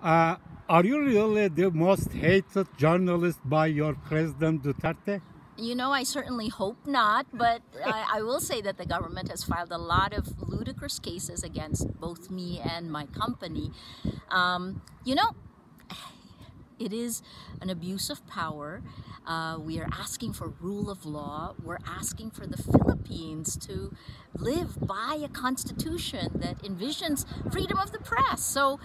Uh, are you really the most hated journalist by your President Duterte? You know, I certainly hope not, but I will say that the government has filed a lot of ludicrous cases against both me and my company. You know, it is an abuse of power. We are asking for rule of law. We're asking for the Philippines to live by a constitution that envisions freedom of the press. So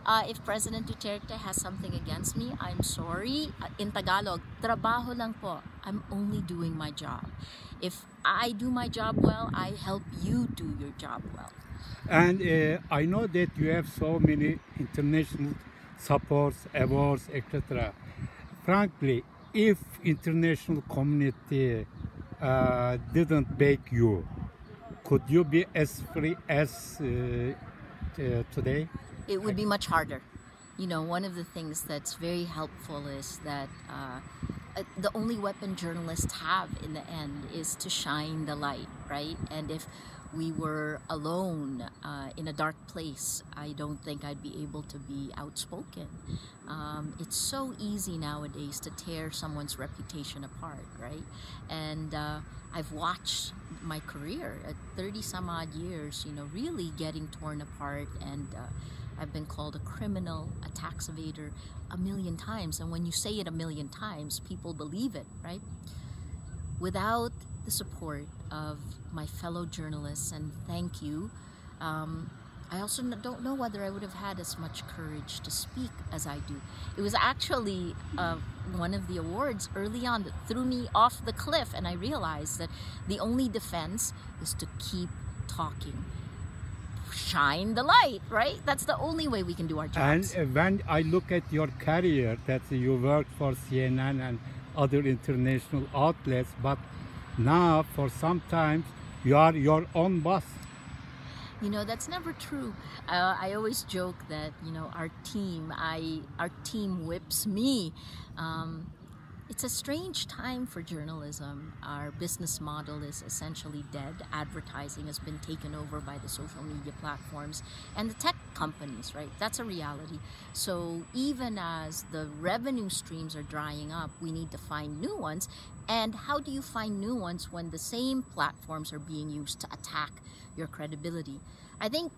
if President Duterte has something against me, I'm sorry. In Tagalog, trabaho lang po. I'm only doing my job. If I do my job well, I help you do your job well. And I know that you have so many international supports, awards, etc. Frankly, if international community didn't back you, could you be as free as today? It would be much harder. You know, one of the things that's very helpful is that the only weapon journalists have in the end is to shine the light, right? And if we were alone in a dark place, I don't think I'd be able to be outspoken. It's so easy nowadays to tear someone's reputation apart, right? And I've watched my career at 30 some odd years, you know, really getting torn apart, and I've been called a criminal, a tax evader a million times. And when you say it a million times, people believe it, right? Without the support of my fellow journalists, and thank you, I also don't know whether I would have had as much courage to speak as I do. It was actually one of the awards early on that threw me off the cliff, and I realized that the only defense is to keep talking. Shine the light, right? That's the only way we can do our jobs. And when I look at your career, that you worked for CNN and other international outlets, but now for sometimes you are your own boss. You know, that's never true. I always joke that, you know, our team whips me. It's a strange time for journalism. Our business model is essentially dead. Advertising has been taken over by the social media platforms and the tech companies, right? That's a reality. So even as the revenue streams are drying up, we need to find new ones. And how do you find new ones when the same platforms are being used to attack your credibility? I think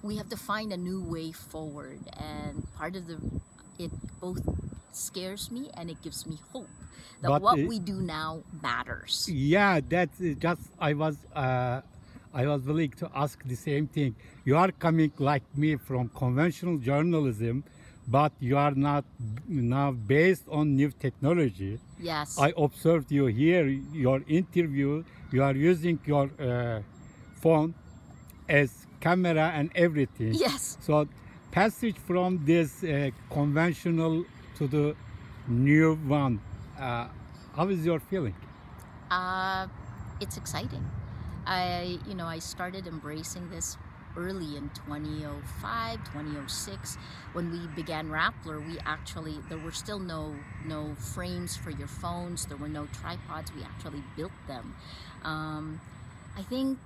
we have to find a new way forward, and part of it both scares me and it gives me hope that but what we do now matters. Yeah, that's just I was willing to ask the same thing. You are coming like me from conventional journalism, but you are not now based on new technology. Yes. I observed you here, your interview, you are using your phone as camera and everything. Yes. So passage from this conventional to the new one, how is your feeling? It's exciting. I started embracing this early in 2005, 2006. When we began Rappler, there were still no frames for your phones. There were no tripods. We actually built them. I think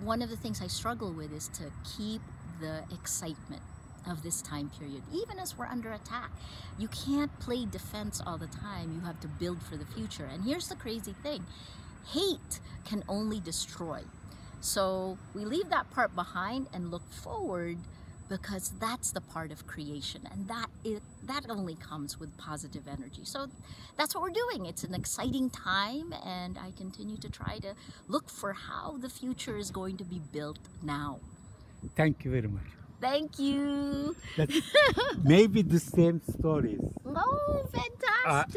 one of the things I struggle with is to keep the excitement of this time period, even as we're under attack. You can't play defense all the time. You have to build for the future. And here's the crazy thing. Hate can only destroy. So we leave that part behind and look forward, because that's the part of creation, and that only comes with positive energy. So that's what we're doing. It's an exciting time, and I continue to try to look for how the future is going to be built now. Thank you very much. Thank you. Maybe the same stories. Oh, fantastic.